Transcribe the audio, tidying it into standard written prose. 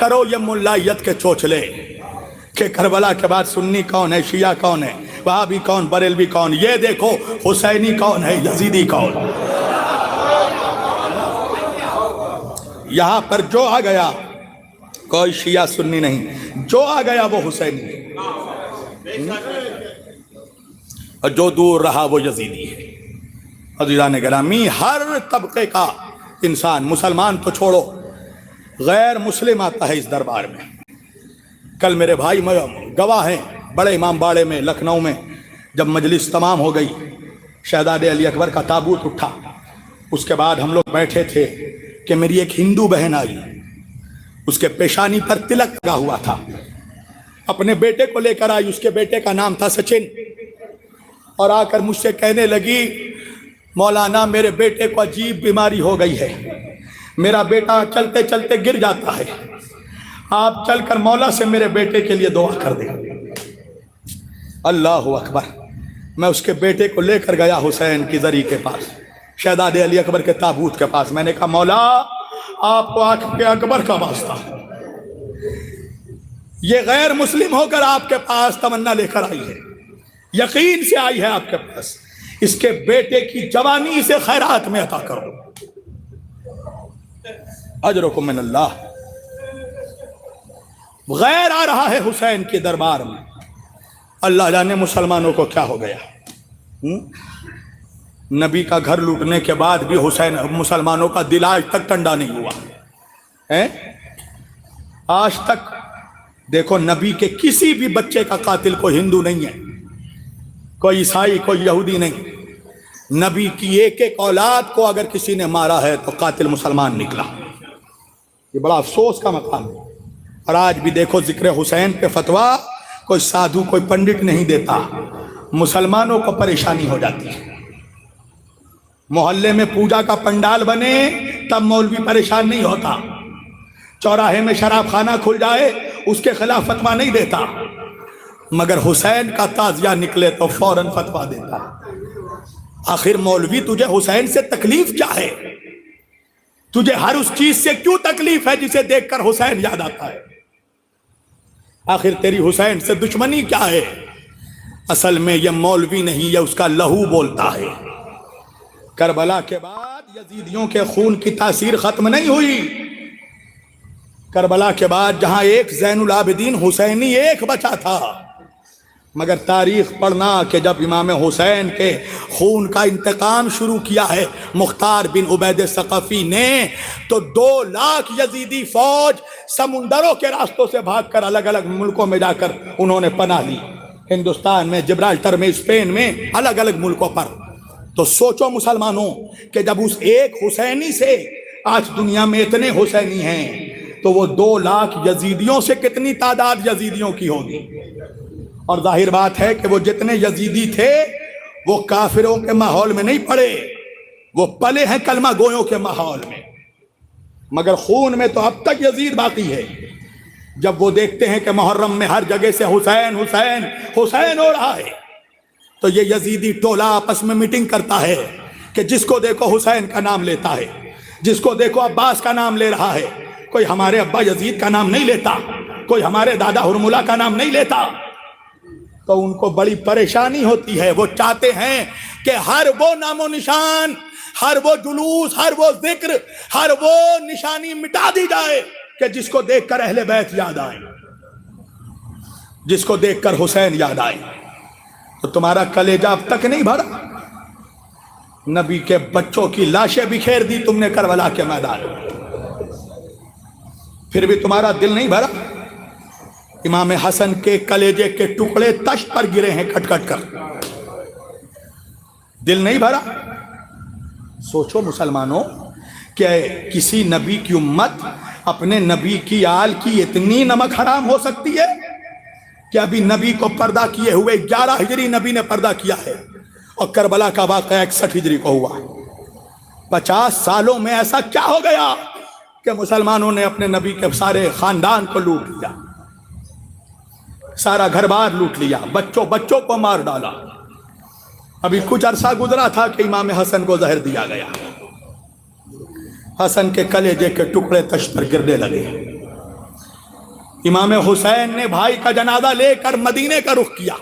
کرو یہ ملائیت کے چوچلے کہ کربلا کے بعد سنی کون ہے، شیعہ کون ہے، وہابی کون، بریلوی کون، یہ دیکھو حسینی کون ہے، یزیدی کون۔ یہاں پر جو آ گیا کوئی شیعہ سنی نہیں، جو آ گیا وہ حسینی، اور جو دور رہا وہ یزیدی ہے۔ عزیزان گرامی، ہر طبقے کا انسان، مسلمان تو چھوڑو، غیر مسلم آتا ہے اس دربار میں۔ کل میرے بھائی گواہ ہیں، بڑے امام باڑے میں لکھنؤ میں جب مجلس تمام ہو گئی، شہزادے علی اکبر کا تابوت اٹھا، اس کے بعد ہم لوگ بیٹھے تھے کہ میری ایک ہندو بہن آئی، اس کے پیشانی پر تلک لگا ہوا تھا، اپنے بیٹے کو لے کر آئی، اس کے بیٹے کا نام تھا سچن، اور آ کر مجھ سے کہنے لگی مولانا میرے بیٹے کو عجیب بیماری ہو گئی ہے، میرا بیٹا چلتے چلتے گر جاتا ہے، آپ چل کر مولا سے میرے بیٹے کے لیے دعا کر دیں۔ اللہ اکبر۔ میں اس کے بیٹے کو لے کر گیا حسین کی زری کے پاس، شہزادے علی اکبر کے تابوت کے پاس، میں نے کہا مولا آپ کو آنکھ پہ اکبر کا واسطہ، یہ غیر مسلم ہو کر آپ کے پاس تمنا لے کر آئی ہے، یقین سے آئی ہے آپ کے پاس، اس کے بیٹے کی جوانی سے خیرات میں عطا کرو، اجرکم من اللہ۔ غیر آ رہا ہے حسین کے دربار میں، اللہ جانے مسلمانوں کو کیا ہو گیا۔ نبی کا گھر لوٹنے کے بعد بھی حسین مسلمانوں کا دل آج تک ٹھنڈا نہیں ہوا، آج تک۔ دیکھو نبی کے کسی بھی بچے کا قاتل کوئی ہندو نہیں ہے، کوئی عیسائی، کوئی یہودی نہیں، نبی کی ایک ایک اولاد کو اگر کسی نے مارا ہے تو قاتل مسلمان نکلا، یہ بڑا افسوس کا مقام ہے۔ اور آج بھی دیکھو ذکر حسین پہ فتویٰ کوئی سادھو، کوئی پنڈت نہیں دیتا، مسلمانوں کو پریشانی ہو جاتی ہے۔ محلے میں پوجا کا پنڈال بنے تب مولوی پریشان نہیں ہوتا، چوراہے میں شراب خانہ کھل جائے اس کے خلاف فتویٰ نہیں دیتا، مگر حسین کا تعزیہ نکلے تو فوراً فتویٰ دیتا۔ آخر مولوی تجھے حسین سے تکلیف کیا ہے؟ تجھے ہر اس چیز سے کیوں تکلیف ہے جسے دیکھ کر حسین یاد آتا ہے؟ آخر تیری حسین سے دشمنی کیا ہے؟ اصل میں یہ مولوی نہیں، یہ اس کا لہو بولتا ہے۔ کربلا کے بعد یزیدیوں کے خون کی تاثیر ختم نہیں ہوئی۔ کربلا کے بعد جہاں ایک زین العابدین حسینی ایک بچا تھا، مگر تاریخ پڑھنا کہ جب امام حسین کے خون کا انتقام شروع کیا ہے مختار بن عبید ثقفی نے، تو 2 لاکھ یزیدی فوج سمندروں کے راستوں سے بھاگ کر الگ الگ ملکوں میں جا کر انہوں نے پناہ لی، ہندوستان میں، جبرالٹر میں، اسپین میں، الگ الگ ملکوں پر۔ تو سوچو مسلمانوں کہ جب اس ایک حسینی سے آج دنیا میں اتنے حسینی ہیں، تو وہ 2 لاکھ یزیدیوں سے کتنی تعداد یزیدیوں کی ہوگی؟ اور ظاہر بات ہے کہ وہ جتنے یزیدی تھے وہ کافروں کے ماحول میں نہیں پڑے، وہ پلے ہیں کلمہ گویوں کے ماحول میں، مگر خون میں تو اب تک یزید باقی ہے۔ جب وہ دیکھتے ہیں کہ محرم میں ہر جگہ سے حسین حسین حسین ہو رہا ہے، تو یہ یزیدی ٹولہ آپس میں میٹنگ کرتا ہے کہ جس کو دیکھو حسین کا نام لیتا ہے، جس کو دیکھو عباس کا نام لے رہا ہے، کوئی ہمارے ابا یزید کا نام نہیں لیتا، کوئی ہمارے دادا ہرملہ کا نام نہیں لیتا۔ تو ان کو بڑی پریشانی ہوتی ہے، وہ چاہتے ہیں کہ ہر وہ نام و نشان، ہر وہ جلوس، ہر وہ ذکر، ہر وہ نشانی مٹا دی جائے کہ جس کو دیکھ کر اہل بیت یاد آئے، جس کو دیکھ کر حسین یاد آئے۔ تو تمہارا کلیجہ اب تک نہیں بھرا؟ نبی کے بچوں کی لاشیں بکھیر دی تم نے کربلا کے میدان میں، پھر بھی تمہارا دل نہیں بھرا؟ امام حسن کے کلیجے کے ٹکڑے تشت پر گرے ہیں کٹ کٹ کر، دل نہیں بھرا؟ سوچو مسلمانوں کہ کسی نبی کی امت اپنے نبی کی آل کی اتنی نمک حرام ہو سکتی ہے کہ ابھی نبی کو پردہ کیے ہوئے 11 ہجری نبی نے پردہ کیا ہے، اور کربلا کا واقعہ 61 ہجری کو ہوا۔ 50 سالوں میں ایسا کیا ہو گیا کہ مسلمانوں نے اپنے نبی کے سارے خاندان کو لوٹ لیا، سارا گھر بار لوٹ لیا، بچوں کو مار ڈالا۔ ابھی کچھ عرصہ گزرا تھا کہ امام حسن کو زہر دیا گیا، حسن کے کلیجے کے ٹکڑے تشت پر گرنے لگے۔ امام حسین نے بھائی کا جنازہ لے کر مدینے کا رخ کیا.